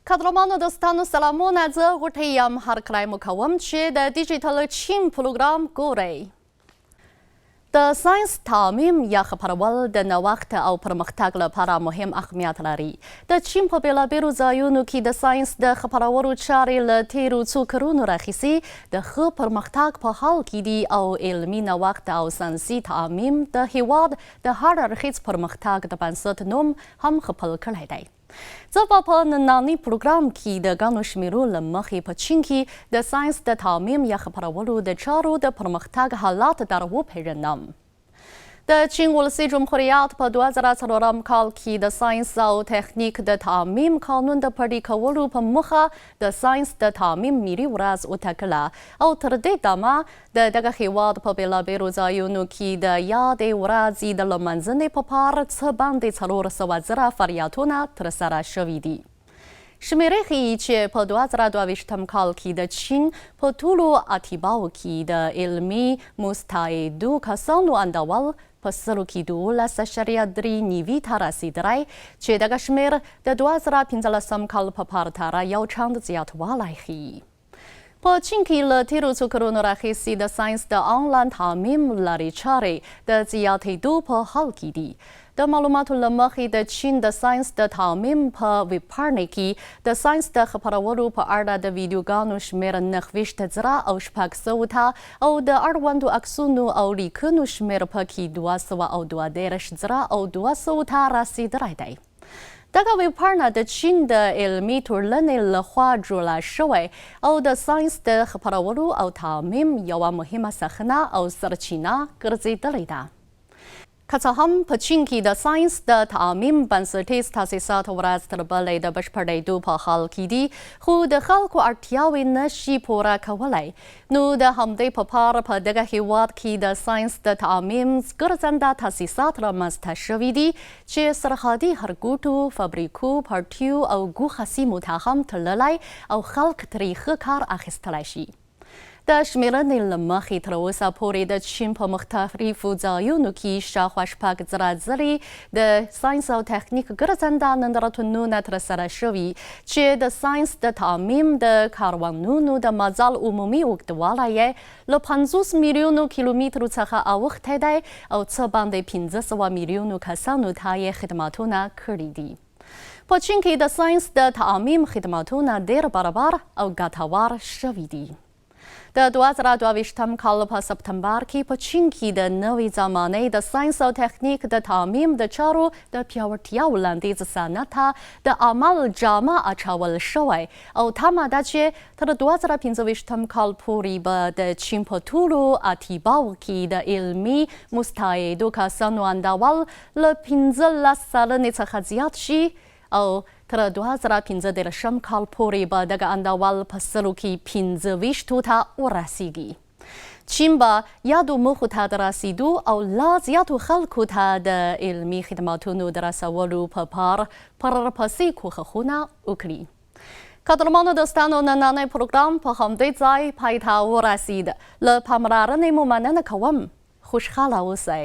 قدرمانو دوستانو سلامونه زه غوټۍ یم هرکلی مو کوم چې د ډیجیټل چین پروګرام ګورئ. د ساينس تعميم یا خپرول د نوښت او پرمختګ لپاره مهم اهمیت لري. د چین په بېلابېلو ځایونو کې د ساينس د خپرولو چارې له تیرو څو کلونو راهیسې د ښه پرمختګ په حال کې دي او علمي نوښت او ساینسي تعميم د هیواد د هر اړخیز پرمختګ د بنسټ نوم هم خپل کړی دی. زه به په ننني پروګرام کې د ګڼو شمیرو له مخې په چین کې د ساینس د تعمیم یا خپرولو د چارو د پرمختګ حالات در وپېژنم. د چین ولسي جمهوریت په 2004 کال کې د ساینس او تخنیک د تعمیم قانون د پلي کولو په موخه د ساینس د تعمیم ملي ورځ وټاکله او تر دې دمه د دغه هیواد په بېلابېلو ځایونو کې د یادې ورځې د لمانځنې په پار څه باندې 400 زره فعالیتونه ترسره شوي دي. شمیرې ښیي چې په 2022 کال کې د چین په ټولو اتباعو کې د علمي مستعدو کسانو اندول په 112.3 ته رسیدلی چې دغه شمیر د 2015 کال په پرتله یو چند زیاتوالی ښیي. په چین کې له تیرو څو کلونو راهیسې د ساینس د آنلاین تعمیم لارې چارې د زیاتېدو په حال کې دي. د معلوماتو له مخې د چین د ساینس د تعمیم په ویبپاڼې کې د ساینس د خپرولو په اړه د ویډیوګانو شمیر 29 زره او 600 ته او د اړوندو عکسونو او لیکنو شمیر پکې 232 زره او 200 ته رسیدلی دی. دغه ویبپاڼه د چین د علمي ټولنې لخوا جوړه شوې او د ساینس د خپرولو او تعمیم یوه مهمه سرچینه او سرچینه ګرځېدلې ده. که څه هم په چین کې د ساینس د تعمیم بنسټیز تاسیسات ورځ تر بلې د بشپړېدو په حال کې دي خو د خلکو اړتیاوې نشي پوره کولی. نو د همدې په پار په دغه هیواد کې د ساینس د تعمیم ګرځنده تاسیسات رامنځته شوي دي چې سرحدي ښارګوټو، فابریکو، پارټیو او ګوښه سیمو ته هم تللی او خلک ترې ښه کار اخیستلی شي. د شمیرنې له مخې تر اوسه پورې د چین په مختلفو ځایونو کې شاوخوا 6 زره ځلې د ساینس او تخنیک ګرځنده نندارتونونه ترسره شوي چې د ساینس د تعمیم د کاروانونو د مزل عمومي اوږدوالی یې له 50 میلیونو کیلومترو څخه اوښتی دی او څه باندې 500 میلیونو کسانو ته یې خدماتونه کړي دي. په چین کې د ساینس د تعمیم خدماتونه ډېر برابر او ګټور شوي دي. د 2022 کال په سپتمبر کې په چین کې د نوې زمانې د ساینس او تخنیک د تعمیم د چارو د پیاوړتیا وړاندیز سند ته د عمل جامه اچول شوی او تمه ده چې تر 2015 کال پورې به د چین په ټولو اتباعو کې د علمي مستعدو کسانو اندول له 15 سلنې څخه زیات شي او تر 2015 کال پورې به دغه اندول په 25 ته ورسیږي. چین به یادو موخو ته د رسیدو او لا زیاتو خلکو ته د علمي خدماتونو د رسولو په پار پرپسې کوښښونه وکړي. قدرمانو دوستانو نننی پروګرام په همدې ځای پای ته ورسید. له پاملرنې مو مننه کوم. خوشحاله اوسئ.